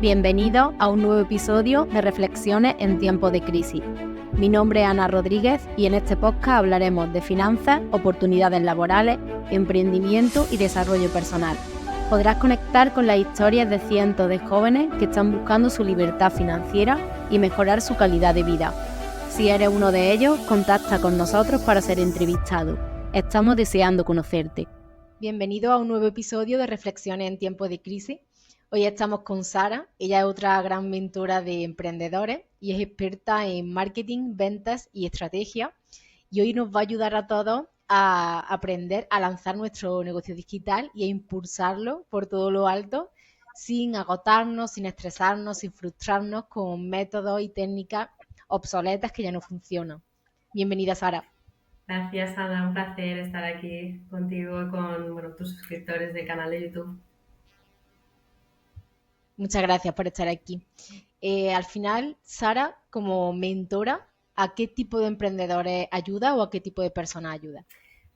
Bienvenido a un nuevo episodio de Reflexiones en tiempos de crisis. Mi nombre es Ana Rodríguez y en este podcast hablaremos de finanzas, oportunidades laborales, emprendimiento y desarrollo personal. Podrás conectar con las historias de cientos de jóvenes que están buscando su libertad financiera y mejorar su calidad de vida. Si eres uno de ellos, contacta con nosotros para ser entrevistado. Estamos deseando conocerte. Bienvenido a un nuevo episodio de Reflexiones en tiempos de crisis. Hoy estamos con Sara, ella es otra gran mentora de emprendedores y es experta en marketing, ventas y estrategia. Y hoy nos va a ayudar a todos a aprender a lanzar nuestro negocio digital y a impulsarlo por todo lo alto sin agotarnos, sin estresarnos, sin frustrarnos con métodos y técnicas obsoletas que ya no funcionan. Bienvenida, Sara. Gracias, Ana, un placer estar aquí contigo y con tus suscriptores del canal de YouTube. Muchas gracias por estar aquí. Al final, Sara, como mentora, ¿a qué tipo de emprendedores ayuda o a qué tipo de personas ayuda?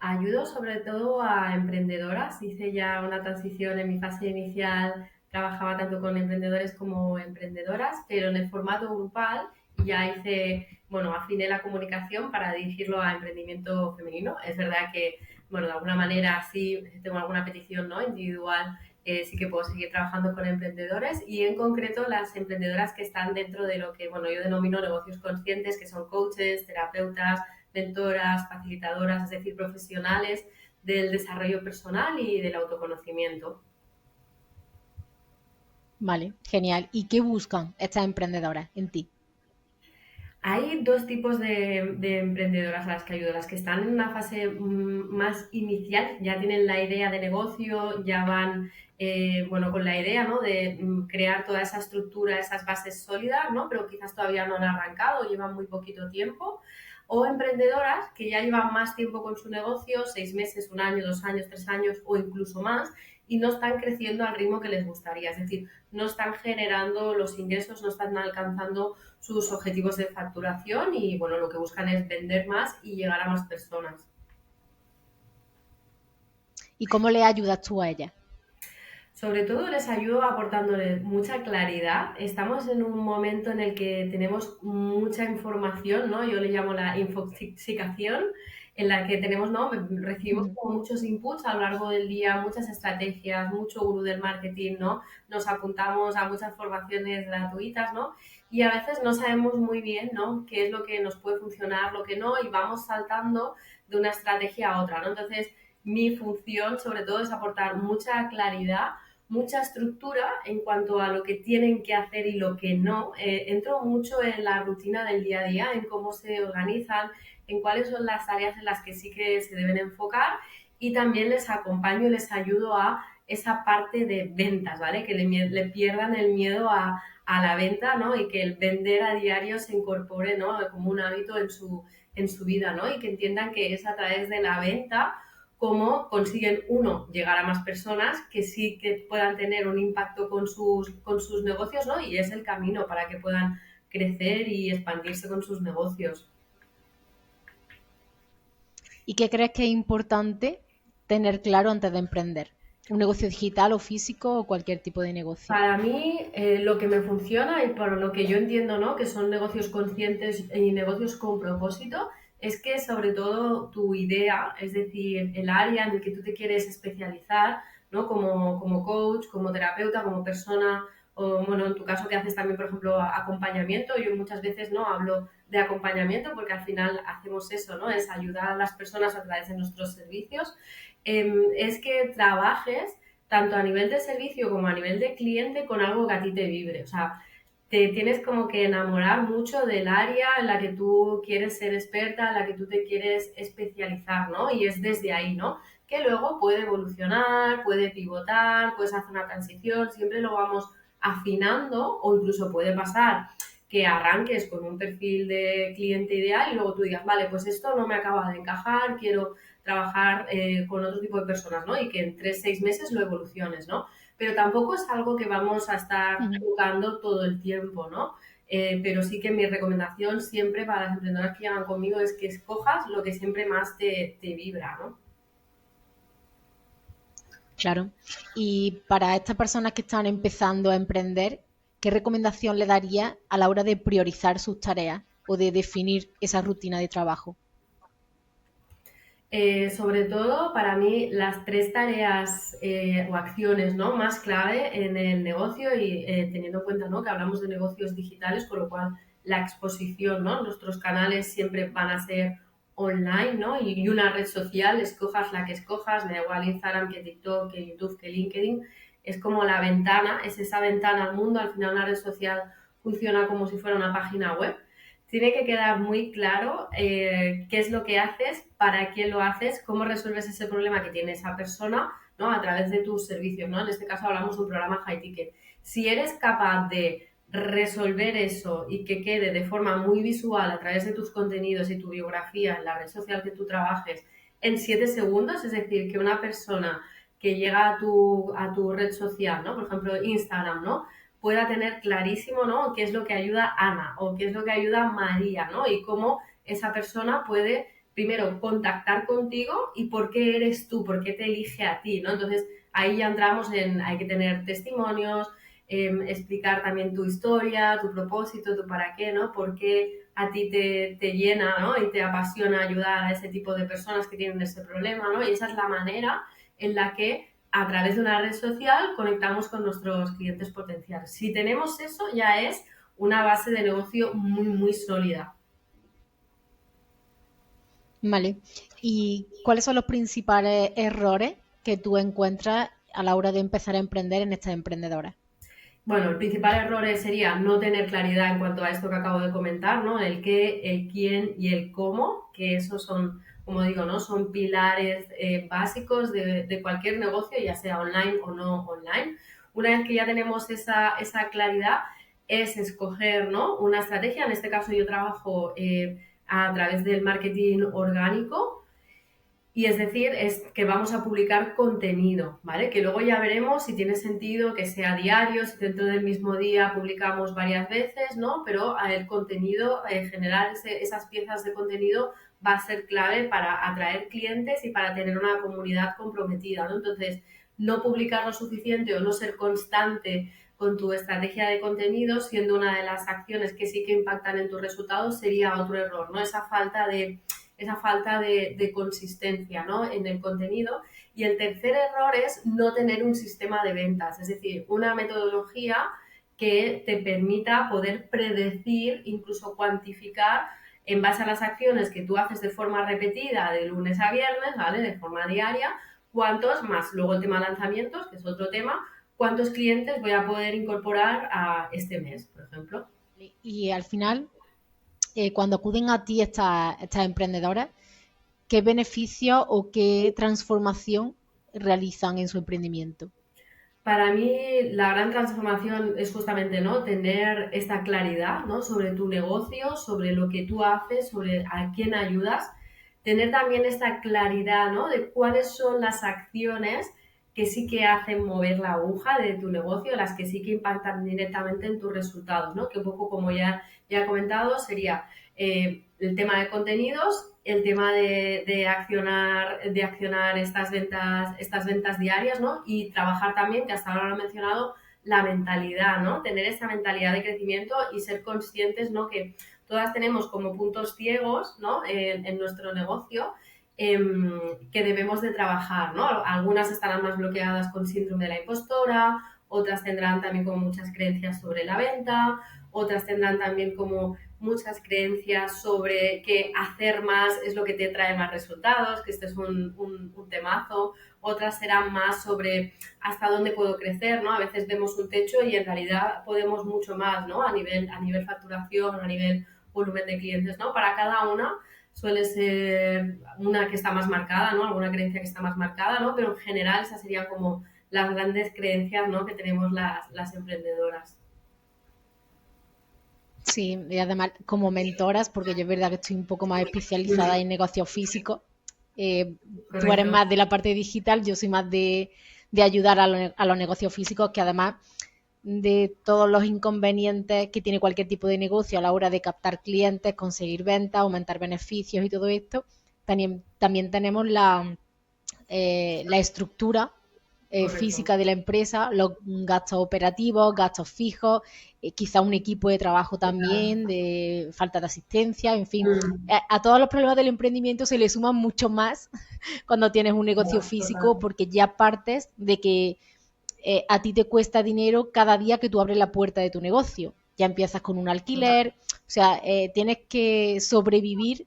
Ayudo sobre todo a emprendedoras. Hice ya una transición en mi fase inicial, trabajaba tanto con emprendedores como emprendedoras, pero en el formato grupal ya afiné la comunicación para dirigirlo a emprendimiento femenino. Es verdad que, de alguna manera sí tengo alguna petición, ¿no?, individual. Sí que puedo seguir trabajando con emprendedores y en concreto las emprendedoras que están dentro de lo que yo denomino negocios conscientes, que son coaches, terapeutas, mentoras, facilitadoras, es decir, profesionales del desarrollo personal y del autoconocimiento. Vale, genial. ¿Y qué buscan estas emprendedoras en ti? Hay dos tipos de emprendedoras a las que ayudo. Las que están en una fase más inicial, ya tienen la idea de negocio, ya van con la idea, ¿no?, de crear toda esa estructura, esas bases sólidas, ¿no?, pero quizás todavía no han arrancado, llevan muy poquito tiempo. O emprendedoras que ya llevan más tiempo con su negocio, 6 meses, 1 año, 2 años, 3 años o incluso más, y no están creciendo al ritmo que les gustaría. Es decir, no están generando los ingresos, no están alcanzando sus objetivos de facturación y lo que buscan es vender más y llegar a más personas. ¿Y cómo le ayudas tú a ellas? Sobre todo les ayudo aportándoles mucha claridad. Estamos en un momento en el que tenemos mucha información, ¿no? Yo le llamo la infoxicación, en la que tenemos, ¿no?, recibimos muchos inputs a lo largo del día, muchas estrategias, mucho gurú del marketing, ¿no? Nos apuntamos a muchas formaciones gratuitas, ¿no? Y a veces no sabemos muy bien, ¿no?, qué es lo que nos puede funcionar, lo que no, y vamos saltando de una estrategia a otra, ¿no? Entonces, mi función sobre todo es aportar mucha claridad, mucha estructura en cuanto a lo que tienen que hacer y lo que no. Entro mucho en la rutina del día a día, en cómo se organizan, en cuáles son las áreas en las que sí que se deben enfocar y también les acompaño y les ayudo a esa parte de ventas, ¿vale? Que le pierdan el miedo a la venta, ¿no? Y que el vender a diario se incorpore, ¿no?, como un hábito en su vida, ¿no? Y que entiendan que es a través de la venta cómo consiguen, uno, llegar a más personas que sí que puedan tener un impacto con sus negocios, ¿no? Y es el camino para que puedan crecer y expandirse con sus negocios. ¿Y qué crees que es importante tener claro antes de emprender? ¿Un negocio digital o físico o cualquier tipo de negocio? Para mí, lo que me funciona y por lo que yo entiendo, ¿no?, que son negocios conscientes y negocios con propósito, es que sobre todo tu idea, es decir, el área en el que tú te quieres especializar, ¿no?, como coach, como terapeuta, como persona, o en tu caso que haces también, por ejemplo, acompañamiento. Yo muchas veces no hablo de acompañamiento porque al final hacemos eso, ¿no?, es ayudar a las personas a través de nuestros servicios. Es que trabajes tanto a nivel de servicio como a nivel de cliente con algo que a ti te vibre. O sea, te tienes como que enamorar mucho del área en la que tú quieres ser experta, en la que tú te quieres especializar, ¿no? Y es desde ahí, ¿no?, que luego puede evolucionar, puede pivotar, puedes hacer una transición, siempre lo vamos afinando, o incluso puede pasar que arranques con un perfil de cliente ideal y luego tú digas, vale, pues esto no me acaba de encajar, quiero trabajar con otro tipo de personas, ¿no? Y que en 3-6 meses lo evoluciones, ¿no? Pero tampoco es algo que vamos a estar jugando todo el tiempo, ¿no? Pero sí que mi recomendación siempre para las emprendedoras que llegan conmigo es que escojas lo que siempre más te vibra, ¿no? Claro. Y para estas personas que están empezando a emprender, ¿qué recomendación le daría a la hora de priorizar sus tareas o de definir esa rutina de trabajo? Sobre todo, para mí, las tres tareas o acciones, ¿no?, más clave en el negocio y teniendo en cuenta, ¿no?, que hablamos de negocios digitales, con lo cual la exposición, ¿no?, nuestros canales siempre van a ser online, ¿no? Y una red social, escojas la que escojas, me da igual Instagram que TikTok, que YouTube, que LinkedIn, es como la ventana, es esa ventana al mundo. Al final una red social funciona como si fuera una página web. Tiene que quedar muy claro qué es lo que haces, para quién lo haces, cómo resuelves ese problema que tiene esa persona, ¿no?, a través de tus servicios, ¿no? En este caso hablamos de un programa high ticket. Si eres capaz de resolver eso y que quede de forma muy visual a través de tus contenidos y tu biografía en la red social que tú trabajes en 7 segundos, es decir, que una persona que llega a tu red social, ¿no?, por ejemplo Instagram, ¿no?, pueda tener clarísimo, ¿no?, qué es lo que ayuda Ana o qué es lo que ayuda María, ¿no?, y cómo esa persona puede primero contactar contigo y por qué eres tú, por qué te elige a ti, ¿no? Entonces ahí ya entramos en, hay que tener testimonios, explicar también tu historia, tu propósito, tu para qué, ¿no? Por qué a ti te llena, ¿no?, y te apasiona ayudar a ese tipo de personas que tienen ese problema, ¿no? Y esa es la manera en la que a través de una red social conectamos con nuestros clientes potenciales. Si tenemos eso, ya es una base de negocio muy, muy sólida. Vale. ¿Y cuáles son los principales errores que tú encuentras a la hora de empezar a emprender en estas emprendedoras? Bueno, el principal error sería no tener claridad en cuanto a esto que acabo de comentar, ¿no? El qué, el quién y el cómo, que esos son, como digo, ¿no?, son pilares básicos de cualquier negocio, ya sea online o no online. Una vez que ya tenemos esa claridad, es escoger, ¿no?, una estrategia. En este caso yo trabajo a través del marketing orgánico, y es decir, es que vamos a publicar contenido, ¿vale? Que luego ya veremos si tiene sentido que sea diario, si dentro del mismo día publicamos varias veces, ¿no? Pero el contenido, generar esas piezas de contenido va a ser clave para atraer clientes y para tener una comunidad comprometida, ¿no? Entonces, no publicar lo suficiente o no ser constante con tu estrategia de contenido, siendo una de las acciones que sí que impactan en tus resultados, sería otro error, ¿no? Esa falta de consistencia, ¿no?, en el contenido. Y el tercer error es no tener un sistema de ventas, es decir, una metodología que te permita poder predecir, incluso cuantificar, en base a las acciones que tú haces de forma repetida de lunes a viernes, ¿vale?, de forma diaria, cuántos más, luego el tema de lanzamientos, que es otro tema, cuántos clientes voy a poder incorporar a este mes, por ejemplo. Y al final, cuando acuden a ti estas emprendedoras, ¿qué beneficio o qué transformación realizan en su emprendimiento? Para mí la gran transformación es justamente, ¿no?, tener esta claridad, ¿no?, sobre tu negocio, sobre lo que tú haces, sobre a quién ayudas, tener también esta claridad, ¿no?, de cuáles son las acciones que sí que hacen mover la aguja de tu negocio, las que sí que impactan directamente en tus resultados, ¿no?, que un poco como ya he comentado sería el tema de contenidos, el tema de accionar estas ventas diarias, ¿no? Y trabajar también, que hasta ahora lo he mencionado, la mentalidad, ¿no? Tener esa mentalidad de crecimiento y ser conscientes, ¿no?, que todas tenemos como puntos ciegos, ¿no?, en nuestro negocio, que debemos de trabajar, ¿no? Algunas estarán más bloqueadas con síndrome de la impostora, otras tendrán también como muchas creencias sobre la venta, otras tendrán también como muchas creencias sobre que hacer más es lo que te trae más resultados, que este es un temazo. Otras serán más sobre hasta dónde puedo crecer, ¿no? A veces vemos un techo y en realidad podemos mucho más, ¿no? A nivel facturación, a nivel volumen de clientes, ¿no? Para cada una suele ser una que está más marcada, ¿no? Alguna creencia que está más marcada, ¿no? Pero en general esas serían como las grandes creencias, ¿no?, que tenemos las emprendedoras. Sí, y además como mentoras, porque yo es verdad que estoy un poco más especializada en negocios físicos. Tú eres Correcto. más de la parte digital, yo soy más de ayudar a los negocios físicos, que además de todos los inconvenientes que tiene cualquier tipo de negocio a la hora de captar clientes, conseguir ventas, aumentar beneficios y todo esto, también tenemos la estructura correcto. física de la empresa, los gastos operativos, gastos fijos, quizá un equipo de trabajo Claro. también, de falta de asistencia, en fin. Mm, A todos los problemas del emprendimiento se le suman mucho más cuando tienes un negocio claro, físico, total. porque ya partes de que a ti te cuesta dinero cada día que tú abres la puerta de tu negocio. Ya empiezas con un Total. alquiler, o sea, tienes que sobrevivir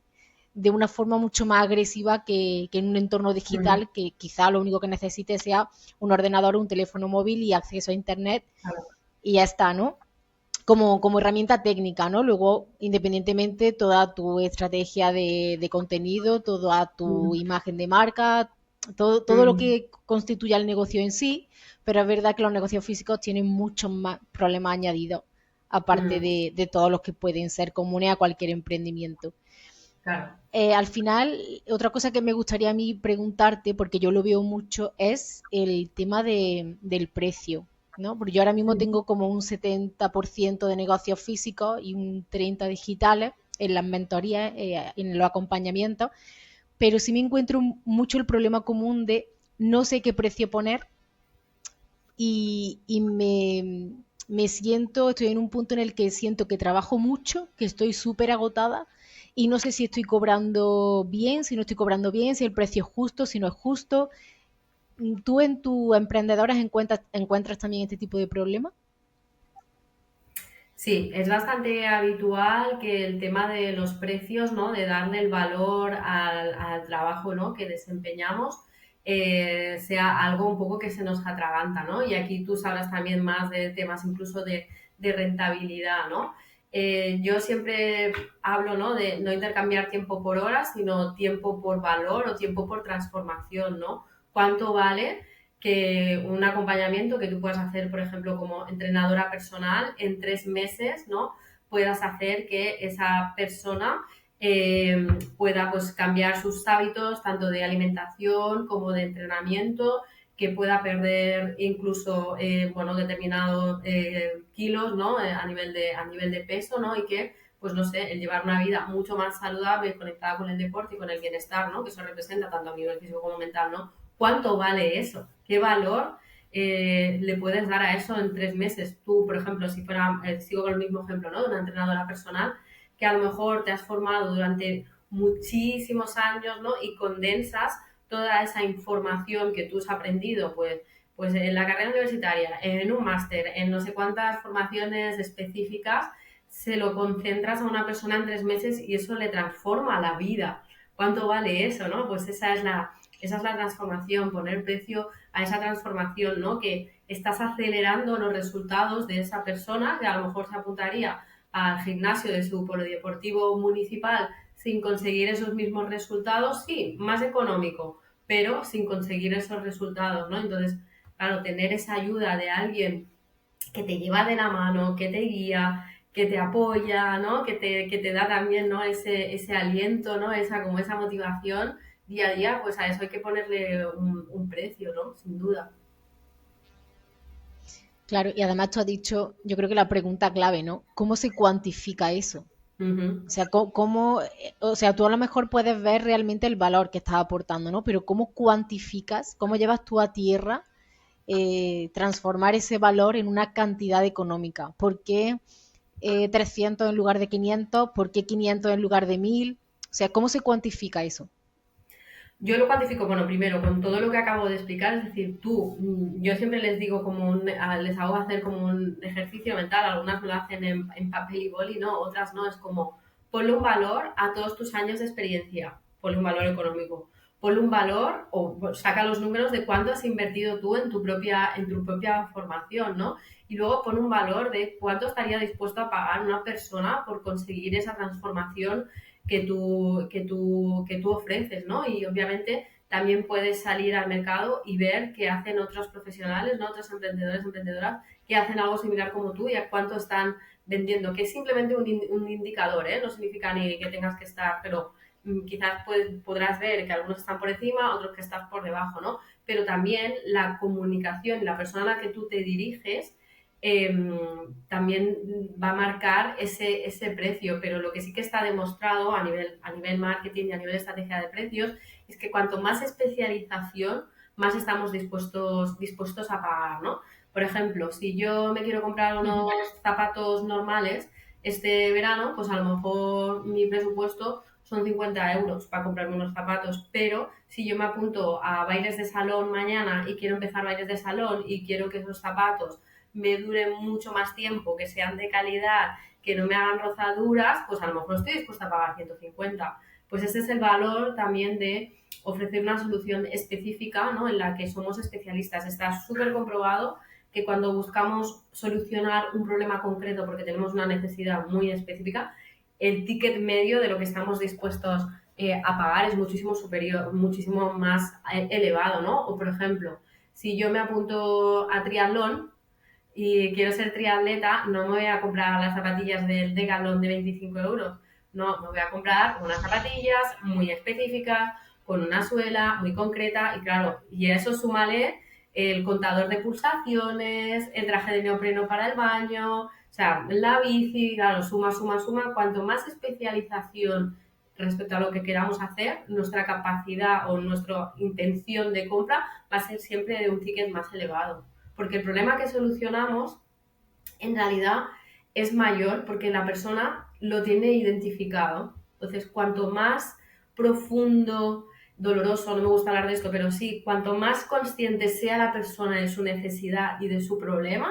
de una forma mucho más agresiva que en un entorno Mm, digital que quizá lo único que necesites sea un ordenador, un teléfono móvil y acceso a Internet claro. y ya está, ¿no? Como herramienta técnica, ¿no? Luego, independientemente, toda tu estrategia de contenido, toda tu Mm, imagen de marca, todo lo mm, que constituye el negocio en sí, pero es verdad que los negocios físicos tienen muchos más problemas añadidos, aparte mm, de todos los que pueden ser comunes a cualquier emprendimiento. claro. Al final, otra cosa que me gustaría a mí preguntarte, porque yo lo veo mucho, es el tema del precio, ¿no? Porque yo ahora mismo Mm, tengo como un 70% de negocios físicos y un 30% digitales en las mentorías, en los acompañamientos, pero sí me encuentro mucho el problema común de no sé qué precio poner y me siento, estoy en un punto en el que siento que trabajo mucho, que estoy súper agotada y no sé si estoy cobrando bien, si no estoy cobrando bien, si el precio es justo, si no es justo. ¿Tú en tu emprendedoras encuentras también este tipo de problema? sí, es bastante habitual que el tema de los precios, ¿no? De darle el valor al trabajo, ¿no? Que desempeñamos, sea algo un poco que se nos atraganta, ¿no? Y aquí tú sabrás también más de temas incluso de rentabilidad, ¿no? Yo siempre hablo, ¿no? De no intercambiar tiempo por horas, sino tiempo por valor o tiempo por transformación, ¿no? ¿Cuánto vale que un acompañamiento que tú puedas hacer, por ejemplo, como entrenadora personal, en 3 meses, ¿no? Puedas hacer que esa persona pueda pues cambiar sus hábitos tanto de alimentación como de entrenamiento, que pueda perder incluso bueno, determinados kilos, ¿no? A nivel de peso, ¿no? Y que pues no sé, el llevar una vida mucho más saludable, conectada con el deporte y con el bienestar, ¿no? Que eso representa tanto a nivel físico como mental, ¿no? ¿Cuánto vale eso? ¿Qué valor le puedes dar a eso en 3 meses? Tú, por ejemplo, si fuera, sigo con el mismo ejemplo, ¿no? De una entrenadora personal, que a lo mejor te has formado durante muchísimos años, ¿no? Y condensas toda esa información que tú has aprendido, pues en la carrera universitaria, en un máster, en no sé cuántas formaciones específicas, se lo concentras a una persona en 3 meses y eso le transforma la vida. ¿Cuánto vale eso, no? Pues esa es la transformación, poner precio a esa transformación, ¿no? Que estás acelerando los resultados de esa persona que a lo mejor se apuntaría al gimnasio de su polideportivo municipal sin conseguir esos mismos resultados, sí, más económico, pero sin conseguir esos resultados, ¿no? Entonces, claro, tener esa ayuda de alguien que te lleva de la mano, que te guía, que te apoya, ¿no? Que te da también, ¿no? Ese aliento, ¿no? Como esa motivación día a día, pues a eso hay que ponerle un precio, ¿no? Sin duda. Claro, y además tú has dicho, yo creo que la pregunta clave, ¿no? ¿Cómo se cuantifica eso? Ujú. O sea, o sea, tú a lo mejor puedes ver realmente el valor que estás aportando, ¿no? Pero ¿cómo cuantificas, cómo llevas tú a tierra transformar ese valor en una cantidad económica? ¿Por qué 300 en lugar de 500? ¿Por qué 500 en lugar de 1000? O sea, ¿cómo se cuantifica eso? Yo lo cuantifico, bueno, primero con todo lo que acabo de explicar, es decir, yo siempre les digo les hago hacer como un ejercicio mental, algunas me lo hacen en papel y boli, ¿no? Otras no, es como ponle un valor a todos tus años de experiencia, ponle un valor económico, ponle un valor o pues, saca los números de cuánto has invertido tú en tu propia formación, ¿no? Y luego pon un valor de cuánto estaría dispuesto a pagar una persona por conseguir esa transformación que tú ofreces, ¿no? Y obviamente también puedes salir al mercado y ver qué hacen otros profesionales, ¿no? Otros emprendedores, emprendedoras, que hacen algo similar como tú y a cuánto están vendiendo, que es simplemente un indicador, ¿eh? No significa ni que tengas que estar, pero quizás podrás ver que algunos están por encima, otros que están por debajo, ¿no? Pero también la comunicación, la persona a la que tú te diriges, eh, también va a marcar ese precio, pero lo que sí que está demostrado a nivel marketing y a nivel estrategia de precios es que cuanto más especialización, más estamos dispuestos a pagar, ¿no? Por ejemplo, si yo me quiero comprar unos zapatos normales este verano, pues a lo mejor mi presupuesto son 50 euros para comprarme unos zapatos, pero si yo me apunto a bailes de salón mañana y quiero empezar bailes de salón y quiero que esos zapatos me duren mucho más tiempo, que sean de calidad, que no me hagan rozaduras, pues a lo mejor estoy dispuesta a pagar 150. Pues ese es el valor también de ofrecer una solución específica, ¿no? En la que somos especialistas. Está súper comprobado que cuando buscamos solucionar un problema concreto porque tenemos una necesidad muy específica, el ticket medio de lo que estamos dispuestos a pagar es muchísimo superior, muchísimo más elevado, ¿no? O por ejemplo, si yo me apunto a triatlón y quiero ser triatleta, no me voy a comprar las zapatillas del Decathlon de 25 euros. No, me voy a comprar unas zapatillas muy específicas, con una suela muy concreta y claro, y a eso súmale el contador de pulsaciones, el traje de neopreno para el baño, o sea, la bici, claro, suma, suma, suma. Cuanto más especialización respecto a lo que queramos hacer, nuestra capacidad o nuestra intención de compra va a ser siempre de un ticket más elevado. Porque el problema que solucionamos en realidad es mayor porque la persona lo tiene identificado. Entonces, cuanto más profundo, doloroso, no me gusta hablar de esto, pero sí, cuanto más consciente sea la persona de su necesidad y de su problema,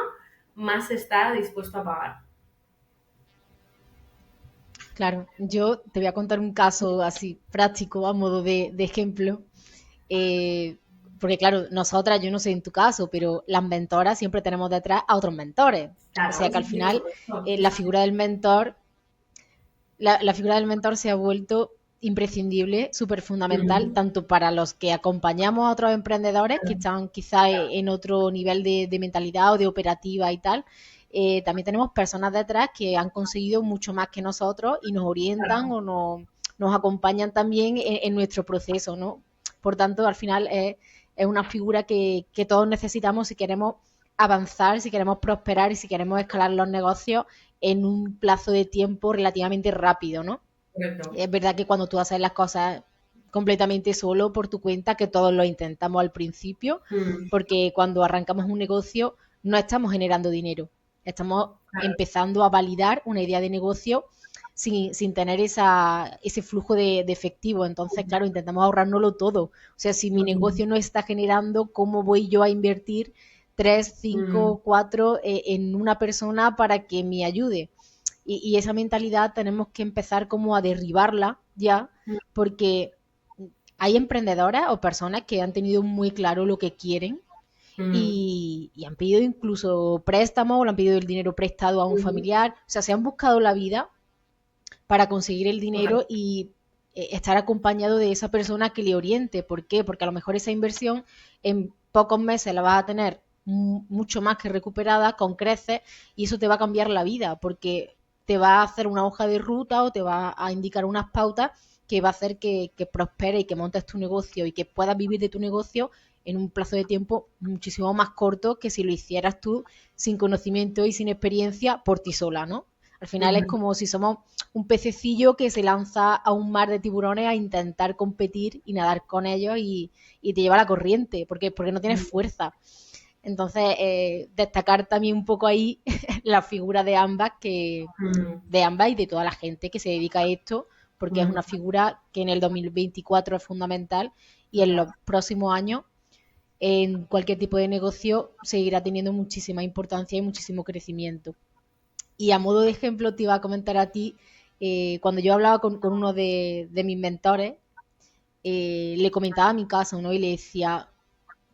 más está dispuesto a pagar. Claro, yo te voy a contar un caso así práctico a modo de ejemplo. Eh, Porque claro, nosotras, yo no sé en tu caso, pero las mentoras siempre tenemos detrás a otros mentores. O Claro, sea que sí, al sí, por final supuesto. la figura del mentor, la figura del mentor se ha vuelto imprescindible, súper fundamental, Mm, tanto para los que acompañamos a otros emprendedores que están quizá en otro nivel de mentalidad o de operativa y tal. También tenemos personas detrás que han conseguido mucho más que nosotros y nos orientan claro. o nos acompañan también en nuestro proceso, ¿no? Por tanto, al final es una figura que todos necesitamos si queremos avanzar, si queremos prosperar y si queremos escalar los negocios en un plazo de tiempo relativamente rápido, ¿no? Correcto. Es verdad que cuando tú haces las cosas completamente solo por tu cuenta, que todos lo intentamos al principio, Mm, porque cuando arrancamos un negocio no estamos generando dinero, estamos claro. empezando a validar una idea de negocio sin tener ese flujo de efectivo. Entonces, claro, intentamos ahorrárnoslo todo. O sea, si mi Mm, negocio no está generando, ¿cómo voy yo a invertir 3, mm, 5, 4 en una persona para que me ayude? Y esa mentalidad tenemos que empezar como a derribarla ya, mm, porque hay emprendedoras o personas que han tenido muy claro lo que quieren mm, y han pedido incluso préstamos o le han pedido el dinero prestado a un mm. familiar. O sea, se han buscado la vida para conseguir el dinero Correcto. y estar acompañado de esa persona que le oriente. ¿Por qué? Porque a lo mejor esa inversión en pocos meses la vas a tener mucho más que recuperada con creces y eso te va a cambiar la vida porque te va a hacer una hoja de ruta o te va a indicar unas pautas que va a hacer que prospere y que montes tu negocio y que puedas vivir de tu negocio en un plazo de tiempo muchísimo más corto que si lo hicieras tú sin conocimiento y sin experiencia por ti sola, ¿no? Al final es Mm, como si somos un pececillo que se lanza a un mar de tiburones a intentar competir y nadar con ellos y te lleva la corriente, porque no tienes mm, fuerza. Entonces, destacar también un poco ahí la figura mm, de ambas y de toda la gente que se dedica a esto, porque es mm. una figura que en el 2024 es fundamental y en Total. los próximos años en cualquier tipo de negocio seguirá teniendo muchísima importancia y muchísimo crecimiento. Y a modo de ejemplo te iba a comentar a ti, cuando yo hablaba con uno de mis mentores, le comentaba mi caso, ¿no? Y le decía,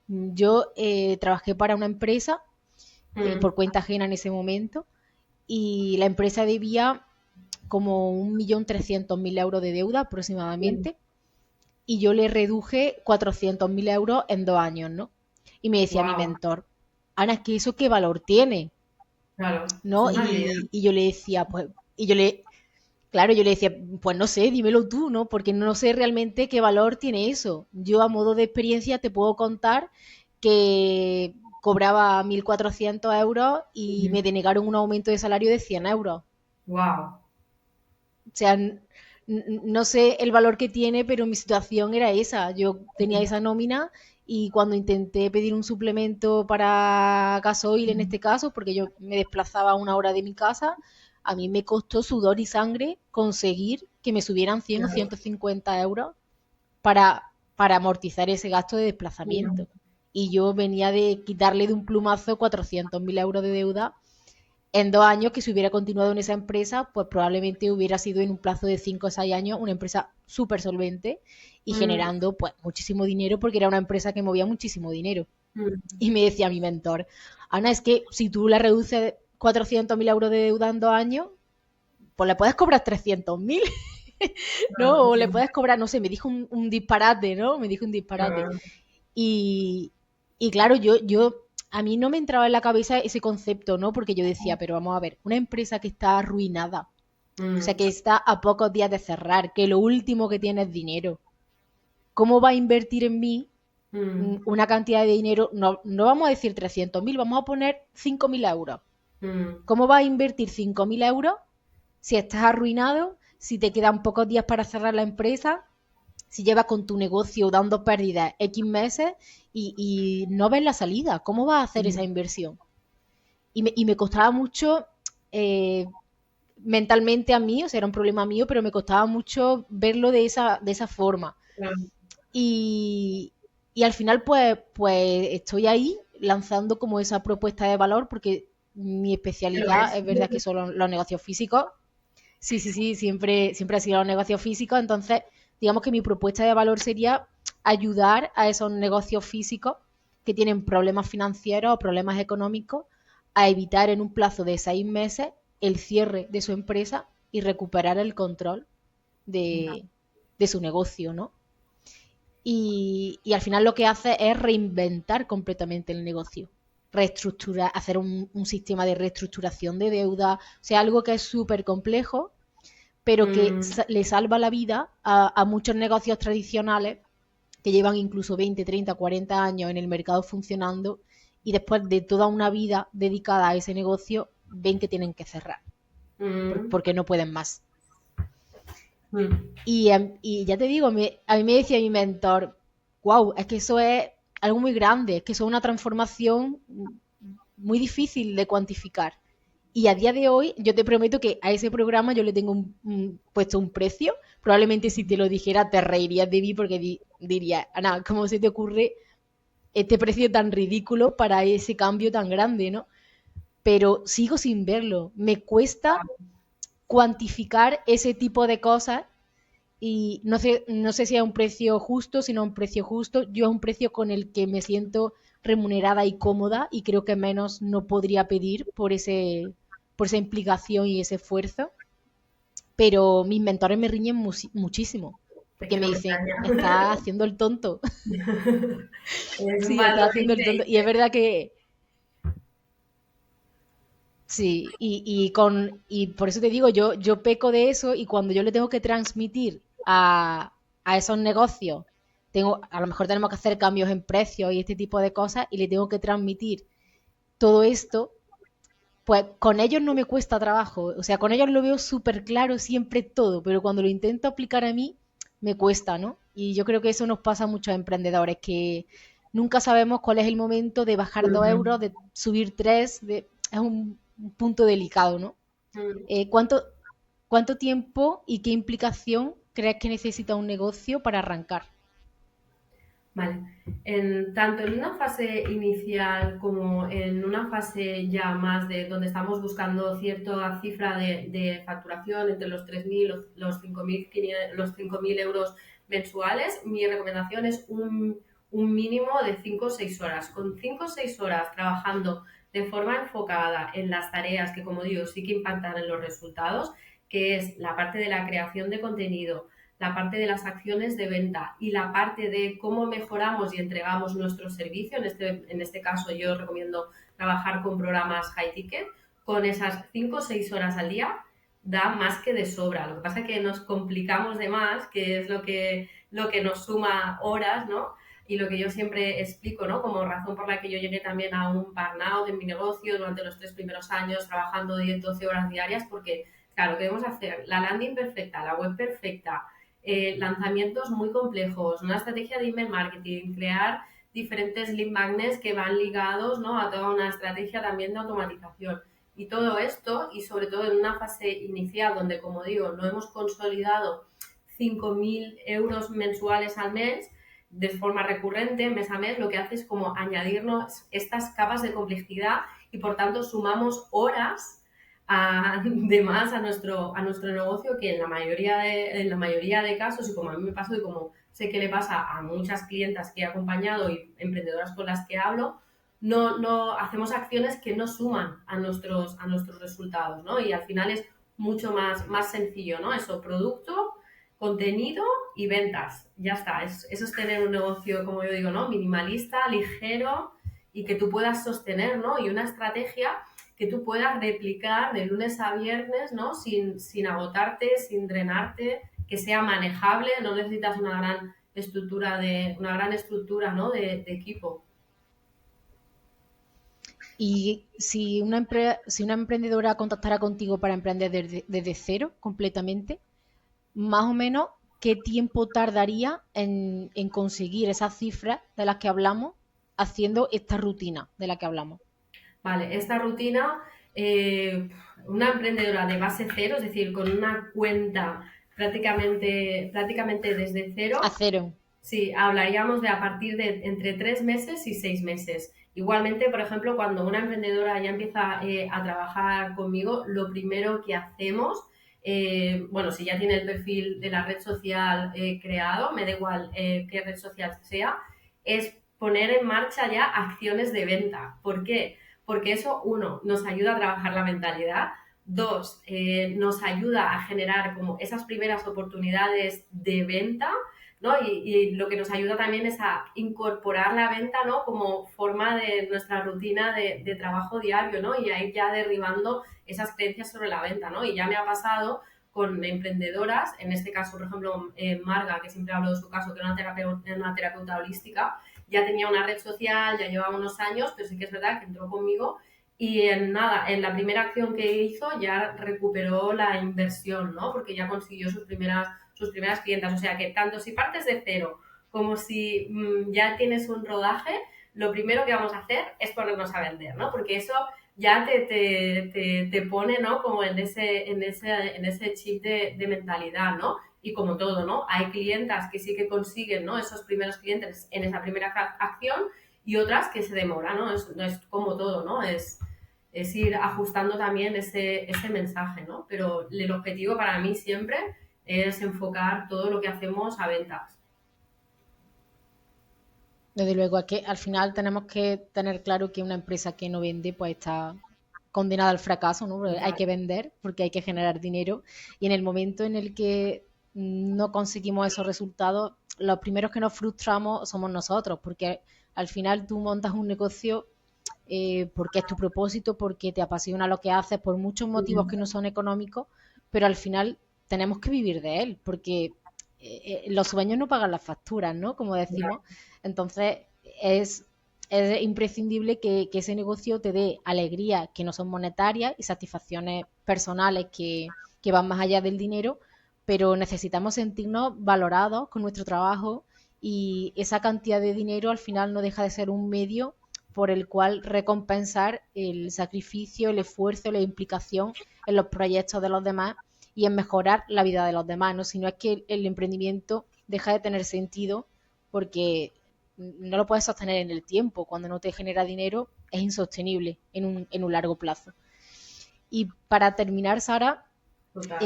yo trabajé para una empresa Mm, por cuenta ajena en ese momento y la empresa debía como 1.300.000 euros de deuda mm, aproximadamente y yo le reduje 400.000 euros en 2 años, ¿no? Y me decía mi wow, mentor, Ana, es que eso qué valor tiene, claro, es ¿no? una habilidad. Y yo le decía, pues, claro, yo le decía, pues no sé, dímelo tú, ¿no? Porque no sé realmente qué valor tiene eso. Yo a modo de experiencia te puedo contar que cobraba 1.400 euros y me denegaron un aumento de salario de 100 euros. Wow. O sea, No sé el valor que tiene, pero mi situación era esa. Yo tenía esa nómina y cuando intenté pedir un suplemento para gasoil en este caso, porque yo me desplazaba 1 hora de mi casa, a mí me costó sudor y sangre conseguir que me subieran 100 o Claro. 150 euros para amortizar ese gasto de desplazamiento. Y yo venía de quitarle de un plumazo 400.000 euros de deuda en 2 años, que si hubiera continuado en esa empresa, pues probablemente hubiera sido en un plazo de 5 o 6 años una empresa súper solvente y Mm, generando pues muchísimo dinero porque era una empresa que movía muchísimo dinero. mm, Y me decía mi mentor, Ana, es que si tú le reduces 400.000 euros de deuda en 2 años, pues le puedes cobrar 300.000, ¿no? O le puedes cobrar, no sé, me dijo un disparate, ¿no? Me dijo un disparate. claro. Y, y claro, a mí no me entraba en la cabeza ese concepto, ¿no? Porque yo decía, pero vamos a ver, una empresa que está arruinada, o sea, Mm, que está a pocos días de cerrar, que lo último que tiene es dinero, ¿cómo va a invertir en mí mm, una cantidad de dinero? No, no vamos a decir 300.000, vamos a poner 5.000 euros. mm, ¿Cómo va a invertir 5.000 euros si estás arruinado, si te quedan pocos días para cerrar la empresa, si llevas con tu negocio dando pérdidas X meses y no ves la salida? ¿Cómo vas a hacer esa mm, inversión? Y me costaba mucho eh, mentalmente a mí, o sea, era un problema mío, pero me costaba mucho verlo de esa forma. claro. Y, y al final, pues estoy ahí lanzando como esa propuesta de valor, porque mi ¿Qué lo especialidad es? es verdad que son los negocios físicos. Sí, sí, sí, siempre ha sido los negocios físicos. Entonces, digamos que mi propuesta de valor sería ayudar a esos negocios físicos que tienen problemas financieros o problemas económicos a evitar en un plazo de 6 meses el cierre de su empresa y recuperar el control de, de su negocio, ¿no? Y al final lo que hace es reinventar completamente el negocio, reestructurar, hacer un sistema de reestructuración de deuda, o sea, algo que es súper complejo, pero que Mm, le salva la vida a muchos negocios tradicionales que llevan incluso 20, 30, 40 años en el mercado funcionando y después de toda una vida dedicada a ese negocio ven que tienen que cerrar mm, porque no pueden más. mm. Y ya te digo, a mí me decía mi mentor, wow, es que eso es algo muy grande, es que eso es una transformación muy difícil de cuantificar. Y a día de hoy, yo te prometo que a ese programa yo le tengo puesto un precio. Probablemente si te lo dijera te reirías de mí porque diría, Ana, ¿cómo se te ocurre este precio tan ridículo para ese cambio tan grande, ¿no? Pero sigo sin verlo. Me cuesta cuantificar ese tipo de cosas y no sé si es un precio justo, si no es un precio justo. Yo es un precio con el que me siento remunerada y cómoda y creo que menos no podría pedir por esa implicación y ese esfuerzo. Pero mis mentores me riñen muchísimo Es porque que me no me dicen, extraña. estás haciendo el tonto. Es un Sí, estás valor haciendo el tonto. Y es increíble. verdad que sí, y por eso te digo, yo peco de eso y cuando yo le tengo que transmitir a esos negocios, a lo mejor tenemos que hacer cambios en precios y este tipo de cosas y le tengo que transmitir todo esto, pues con ellos no me cuesta trabajo, o sea, con ellos lo veo súper claro siempre todo, pero cuando lo intento aplicar a mí, me cuesta, ¿no? Y yo creo que eso nos pasa a muchos emprendedores, que nunca sabemos cuál es el momento de bajar 2 euros, Ujú. de subir tres, es un punto delicado, ¿no? Mm. ¿Cuánto tiempo y qué implicación crees que necesita un negocio para arrancar? Vale. Tanto en una fase inicial como en una fase ya más de donde estamos buscando cierta cifra de facturación entre los 3.000 los 5.500 los 5.000 euros mensuales, mi recomendación es un mínimo de 5 o 6 horas. Con 5 o 6 horas trabajando de forma enfocada en las tareas que, como digo, sí que impactan en los resultados, que es la parte de la creación de contenido, la parte de las acciones de venta y la parte de cómo mejoramos y entregamos nuestro servicio. En este caso yo recomiendo trabajar con programas high ticket. Con esas 5 o 6 horas al día da más que de sobra. Lo que pasa es que nos complicamos de más, que es lo que nos suma horas, ¿no? Y lo que yo siempre explico, ¿no? Como razón por la que yo llegué también a un burnout en mi negocio durante los 3 primeros años, trabajando 10, 12 horas diarias, porque Claro, queremos hacer la landing perfecta, la web perfecta, lanzamientos muy complejos, una estrategia de email marketing, crear diferentes lead magnets que van ligados, ¿no?, a toda una estrategia también de automatización. Y todo esto, y sobre todo en una fase inicial donde, como digo, no hemos consolidado 5.000 euros mensuales al mes, de forma recurrente, mes a mes, lo que hace es como añadirnos estas capas de complejidad y por tanto sumamos horas de más a nuestro negocio, que en la mayoría de casos, y como a mí me pasó y como sé que le pasa a muchas clientas que he acompañado y emprendedoras con las que hablo, no hacemos acciones que no suman a nuestros resultados, ¿no? Y al final es mucho más sencillo, ¿no? Eso, producto, contenido y ventas. Ya está. Eso es tener un negocio, como yo digo, ¿no?, minimalista, ligero y que tú puedas sostener, ¿no? Y una estrategia que tú puedas replicar de lunes a viernes, ¿no?, sin agotarte, sin drenarte, que sea manejable. No necesitas una gran estructura, ¿no?, de equipo. Y si si una emprendedora contactara contigo para emprender desde cero completamente, más o menos, ¿qué tiempo tardaría en conseguir esas cifras de las que hablamos haciendo esta rutina de la que hablamos? Vale, esta rutina, una emprendedora de base cero, es decir, con una cuenta prácticamente desde A cero, cero. sí, hablaríamos de a partir de entre 3 meses y 6 meses. Igualmente, por ejemplo, cuando una emprendedora ya empieza a trabajar conmigo, lo primero que hacemos, bueno, si ya tiene el perfil de la red social creado, me da igual qué red social sea, es poner en marcha ya acciones de venta. ¿Por qué? Porque eso, uno, nos ayuda a trabajar la mentalidad. Dos, nos ayuda a generar como esas primeras oportunidades de venta, ¿no? Y lo que nos ayuda también es a incorporar la venta, ¿no?, como forma de nuestra rutina de trabajo diario, ¿no? Y a ir ya derribando esas creencias sobre la venta, ¿no? Y ya me ha pasado con emprendedoras, en este caso, por ejemplo, Marga, que siempre hablo de su caso, que era una terapeuta holística, ya tenía una red social, ya llevaba unos años, pero sí que es verdad que entró conmigo y en nada, en la primera acción que hizo ya recuperó la inversión, ¿no? Porque ya consiguió sus primeras clientas. O sea que tanto si partes de cero como si ya tienes un rodaje, lo primero que vamos a hacer es ponernos a vender, ¿no? Porque eso ya te pone, ¿no?, como en ese chip de mentalidad, ¿no? Y como todo, ¿no?, hay clientas que sí que consiguen, ¿no?, esos primeros clientes en esa primera acción y otras que se demoran, ¿no? No es como todo, ¿no? Es ir ajustando también ese mensaje, ¿no? Pero el objetivo para mí siempre es enfocar todo lo que hacemos a ventas. Desde luego, es que al final tenemos que tener claro que una empresa que no vende pues está condenada al fracaso, ¿no? Porque hay Total. que vender, porque hay que generar dinero y en el momento en el que no conseguimos esos resultados, los primeros que nos frustramos somos nosotros, porque al final tú montas un negocio porque es tu propósito, porque te apasiona lo que haces, por muchos motivos que no son económicos, pero al final tenemos que vivir de él, porque los sueños no pagan las facturas, ¿no? Como decimos. Entonces, es, es imprescindible que ese negocio te dé alegrías que no son monetarias y satisfacciones personales que van más allá del dinero, pero necesitamos sentirnos valorados con nuestro trabajo y esa cantidad de dinero al final no deja de ser un medio por el cual recompensar el sacrificio, el esfuerzo, la implicación en los proyectos de los demás y en mejorar la vida de los demás, ¿no? Si no es que el emprendimiento deja de tener sentido porque no lo puedes sostener en el tiempo. Cuando no te genera dinero es insostenible en un largo plazo. Y para terminar, Sara, Total.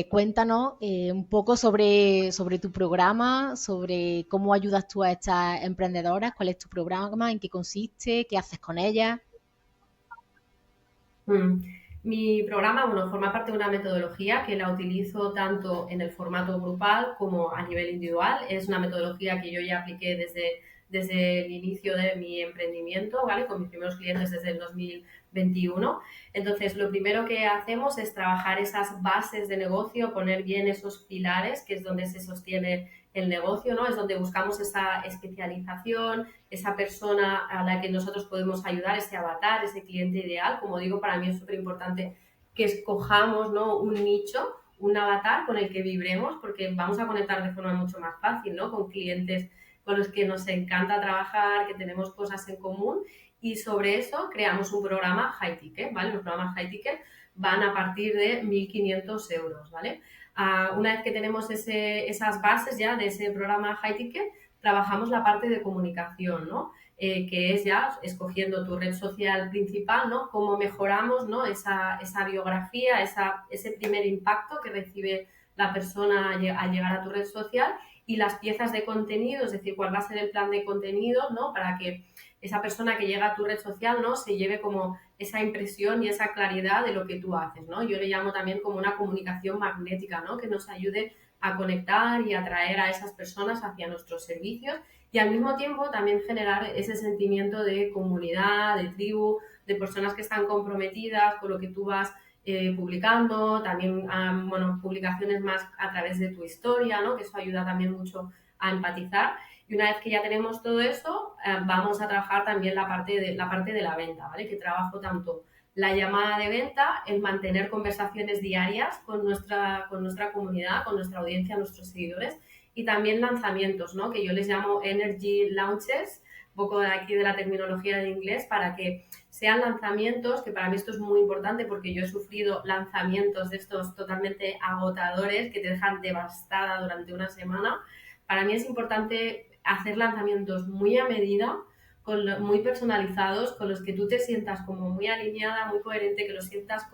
cuéntanos un poco sobre tu programa, sobre cómo ayudas tú a estas emprendedoras, cuál es tu programa, en qué consiste, qué haces con ellas. Mm. Mi programa, bueno, forma parte de una metodología que la utilizo tanto en el formato grupal como a nivel individual. Es una metodología que yo ya apliqué desde el inicio de mi emprendimiento, ¿vale? Con mis primeros clientes desde el 2021. Entonces, lo primero que hacemos es trabajar esas bases de negocio, poner bien esos pilares, que es donde se sostiene el negocio, ¿no? Es donde buscamos esa especialización, esa persona a la que nosotros podemos ayudar, ese avatar, ese cliente ideal. Como digo, para mí es súper importante que escojamos, ¿no? Un nicho, un avatar con el que vibremos, porque vamos a conectar de forma mucho más fácil, ¿no? Con clientes con los que nos encanta trabajar, que tenemos cosas en común, y sobre eso creamos un programa high ticket, ¿vale? Los programas high ticket van a partir de 1.500 euros, ¿vale? Una vez que tenemos esas bases ya de ese programa high ticket, trabajamos la parte de comunicación, ¿no? Que es ya escogiendo tu red social principal, ¿no? Cómo mejoramos, ¿no? Esa biografía, ese primer impacto que recibe la persona al llegar a tu red social, y las piezas de contenido, es decir, cuál va a ser el plan de contenido, ¿no? Para que esa persona que llega a tu red social, ¿no? Se lleve como esa impresión y esa claridad de lo que tú haces, ¿no? Yo le llamo también como una comunicación magnética, ¿no? Que nos ayude a conectar y atraer a esas personas hacia nuestros servicios, y al mismo tiempo también generar ese sentimiento de comunidad, de tribu, de personas que están comprometidas con lo que tú vas publicando, también bueno, publicaciones más a través de tu historia, ¿no? Que eso ayuda también mucho a empatizar. Y una vez que ya tenemos todo eso, vamos a trabajar también la parte de la venta, ¿vale? Que trabajo tanto la llamada de venta, el mantener conversaciones diarias con nuestra comunidad, con nuestra audiencia, nuestros seguidores, y también lanzamientos, ¿no? Que yo les llamo energy launches, un poco de aquí de la terminología de inglés, para que sean lanzamientos, que para mí esto es muy importante porque yo he sufrido lanzamientos de estos totalmente agotadores que te dejan devastada durante una semana. Para mí es importante hacer lanzamientos muy a medida, muy personalizados, con los que tú te sientas como muy alineada, muy coherente, que los sientas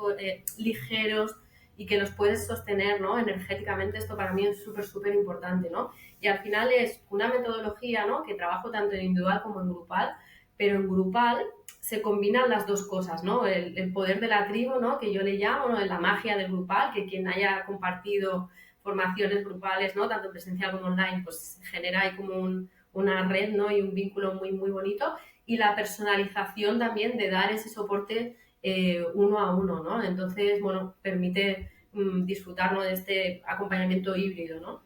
ligeros y que los puedes sostener, ¿no? Energéticamente. Esto para mí es súper, súper importante, ¿no? Y al final es una metodología, ¿no? Que trabajo tanto en individual como en grupal, pero en grupal se combinan las dos cosas, ¿no? El poder de la tribu, ¿no? Que yo le llamo, ¿no? La magia del grupal, que quien haya compartido formaciones grupales, ¿no? Tanto presencial como online, pues genera ahí como una red, ¿no? Y un vínculo muy, muy bonito. Y la personalización también de dar ese soporte uno a uno, ¿no? Entonces, bueno, permite disfrutar, ¿no? De este acompañamiento híbrido, ¿no?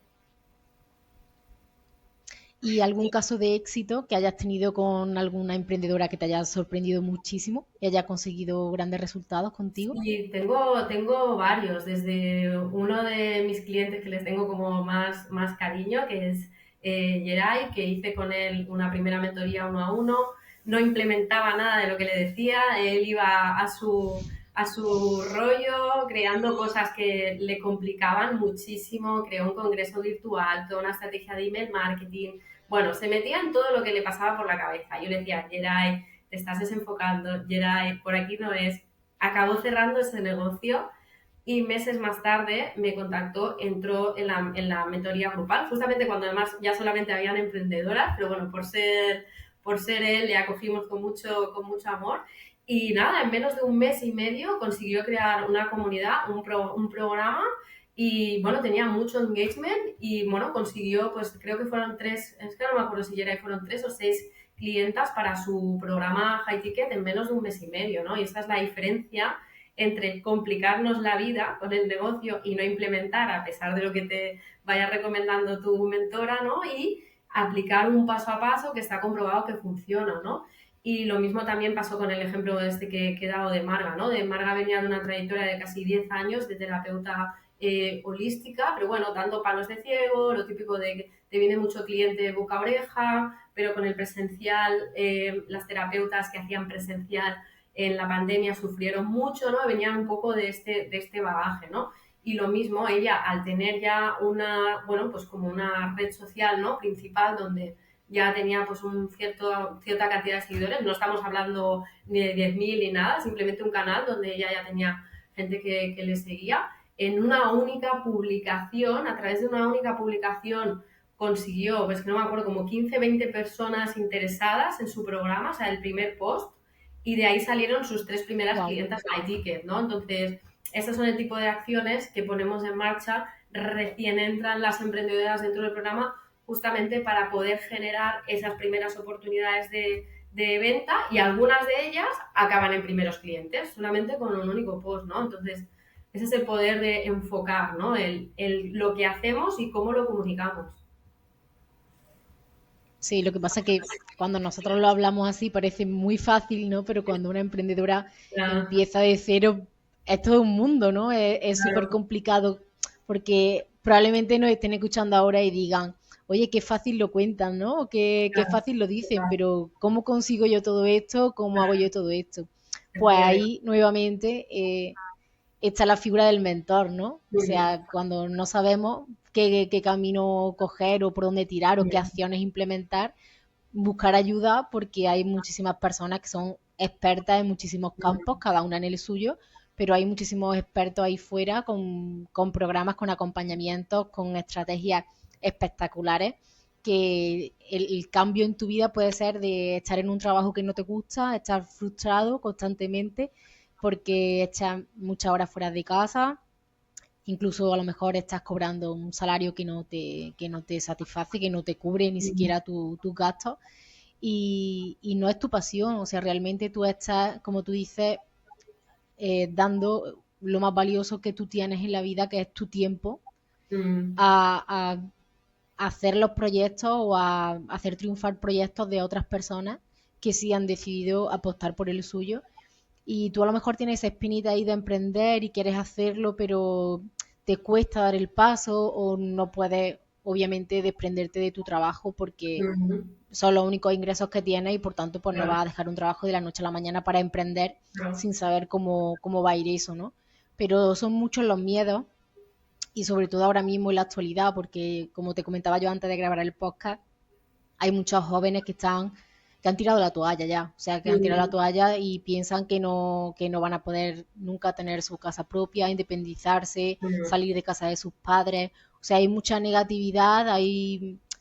¿Y algún caso de éxito que hayas tenido con alguna emprendedora que te haya sorprendido muchísimo y haya conseguido grandes resultados contigo? Sí, tengo varios, desde uno de mis clientes que les tengo como más cariño, que es Geray, que hice con él una primera mentoría uno a uno. No implementaba nada de lo que le decía, él iba a su rollo, creando cosas que le complicaban muchísimo, creó un congreso virtual, toda una estrategia de email marketing. Bueno, se metía en todo lo que le pasaba por la cabeza. Yo le decía, Geray, te estás desenfocando, Geray, por aquí no es. Acabó cerrando ese negocio, y meses más tarde me contactó, entró en la mentoría grupal, justamente cuando además ya solamente habían emprendedoras, pero bueno, por ser él, le acogimos con mucho amor. Y nada, en menos de un mes y medio consiguió crear una comunidad, un programa, y bueno, tenía mucho engagement, y bueno, consiguió, pues creo que fueron 3, es que no me acuerdo si ya fueron 3 o 6 clientas para su programa High Ticket en menos de un mes y medio, ¿no? Y esta es la diferencia entre complicarnos la vida con el negocio y no implementar a pesar de lo que te vaya recomendando tu mentora, ¿no? Y aplicar un paso a paso que está comprobado que funciona, ¿no? Y lo mismo también pasó con el ejemplo este que he dado de Marga, ¿no? De Marga venía de una trayectoria de casi 10 años de terapeuta holística, pero bueno, dando palos de ciego, lo típico de que te viene mucho cliente boca a oreja, pero con el presencial, las terapeutas que hacían presencial en la pandemia sufrieron mucho, ¿no? Venían un poco de este bagaje, ¿no? Y lo mismo, ella al tener ya bueno, pues como una red social, ¿no? Principal, donde ya tenía pues cierta cantidad de seguidores, no estamos hablando ni de 10.000 ni nada, simplemente un canal donde ella ya tenía gente que le seguía. En una única publicación, a través de una única publicación, consiguió, pues que no me acuerdo, como 15, 20 personas interesadas en su programa, o sea, el primer post, y de ahí salieron sus 3 primeras Wow. clientas a iTicket, ¿no? Entonces, estos son el tipo de acciones que ponemos en marcha recién entran las emprendedoras dentro del programa, justamente para poder generar esas primeras oportunidades de venta, y algunas de ellas acaban en primeros clientes, solamente con un único post, ¿no? Entonces, ese es el poder de enfocar, ¿no? Lo que hacemos y cómo lo comunicamos. Sí, lo que pasa es que cuando nosotros lo hablamos así parece muy fácil, ¿no? Pero cuando una emprendedora Ya, empieza de cero es todo un mundo, ¿no? Es súper Claro, complicado porque probablemente nos estén escuchando ahora y digan, oye, qué fácil lo cuentan, ¿no? Qué claro, fácil lo dicen, total, pero ¿cómo consigo yo todo esto? ¿Cómo hago yo todo esto? Pues efectivamente. ahí nuevamente está la figura del mentor, ¿no? O Ujú, sea, cuando no sabemos qué camino coger o por dónde tirar o qué ujú, acciones implementar, buscar ayuda porque hay muchísimas personas que son expertas en muchísimos campos, ujú. cada una en el suyo, pero hay muchísimos expertos ahí fuera con programas, con acompañamientos, con estrategias espectaculares que el cambio en tu vida puede ser de estar en un trabajo que no te gusta, estar frustrado constantemente porque echas muchas horas fuera de casa, incluso a lo mejor estás cobrando un salario que no te satisface, que no te cubre ni Ujú. siquiera tus gastos y no es tu pasión, o sea, realmente tú estás, como tú dices, dando lo más valioso que tú tienes en la vida, que es tu tiempo, Mm, a hacer los proyectos o a hacer triunfar proyectos de otras personas que sí han decidido apostar por el suyo y tú a lo mejor tienes esa espinita ahí de emprender y quieres hacerlo, pero te cuesta dar el paso o no puedes, obviamente, desprenderte de tu trabajo porque ujú, son los únicos ingresos que tienes y por tanto pues no claro, vas a dejar un trabajo de la noche a la mañana para emprender claro. sin saber cómo va a ir eso, ¿no? Pero son muchos los miedos y sobre todo ahora mismo en la actualidad porque como te comentaba yo antes de grabar el podcast, hay muchos jóvenes que han tirado la toalla ya, o sea, que han tirado la Ujú, toalla y piensan que no van a poder nunca tener su casa propia, independizarse, ujú, salir de casa de sus padres. O sea, hay mucha negatividad,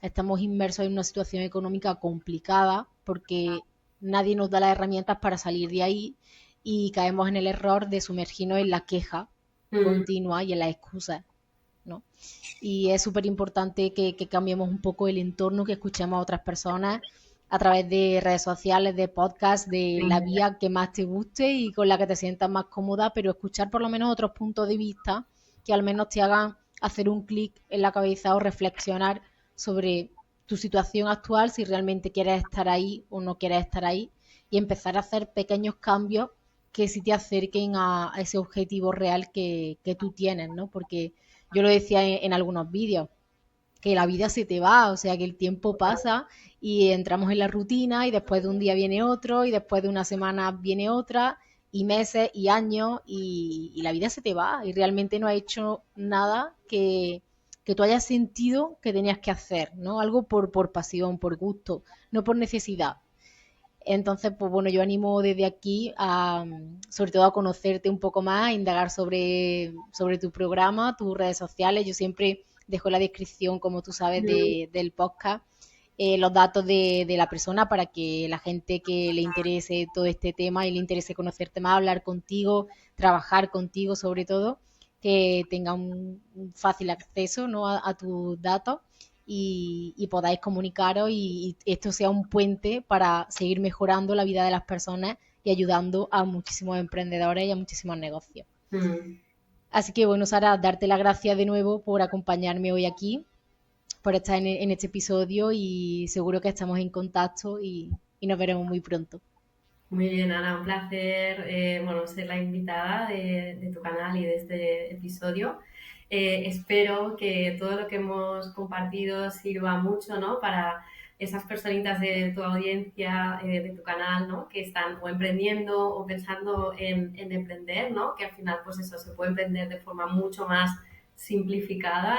estamos inmersos en una situación económica complicada porque nadie nos da las herramientas para salir de ahí y caemos en el error de sumergirnos en la queja ujú. continua y en las excusas, ¿no? Y es súper importante que cambiemos un poco el entorno, que escuchemos a otras personas a través de redes sociales, de podcast, de la Sí, vía que más te guste y con la que te sientas más cómoda, pero escuchar por lo menos otros puntos de vista que al menos te hagan hacer un clic en la cabeza o reflexionar sobre tu situación actual, si realmente quieres estar ahí o no quieres estar ahí, y empezar a hacer pequeños cambios que sí te acerquen a ese objetivo real que tú tienes, ¿no? Porque yo lo decía en algunos vídeos, que la vida se te va, o sea, que el tiempo pasa y entramos en la rutina y después de un día viene otro y después de una semana viene otra y meses y años y la vida se te va y realmente no has hecho nada que tú hayas sentido que tenías que hacer, ¿no? Algo por pasión, por gusto, no por necesidad. Entonces, pues bueno, yo animo desde aquí a, sobre todo a conocerte un poco más, a indagar sobre tu programa, tus redes sociales. Yo siempre dejo en la descripción, como tú sabes, ujú, del podcast, los datos de la persona para que la gente que le interese todo este tema y le interese conocerte más, hablar contigo, trabajar contigo sobre todo, que tenga un fácil acceso, ¿no? A tus datos y podáis comunicaros y esto sea un puente para seguir mejorando la vida de las personas y ayudando a muchísimos emprendedores y a muchísimos negocios. ujú. Así que bueno, Sara, darte las gracias de nuevo por acompañarme hoy aquí, por estar en este episodio y seguro que estamos en contacto y nos veremos muy pronto. Muy bien, Ana, un placer bueno, ser la invitada de tu canal y de este episodio. Espero que todo lo que hemos compartido sirva mucho, ¿no? Para esas personitas de tu audiencia, de tu canal, ¿no? Que están o emprendiendo o pensando en emprender, ¿no? Que al final, pues eso, se puede emprender de forma mucho más simplificada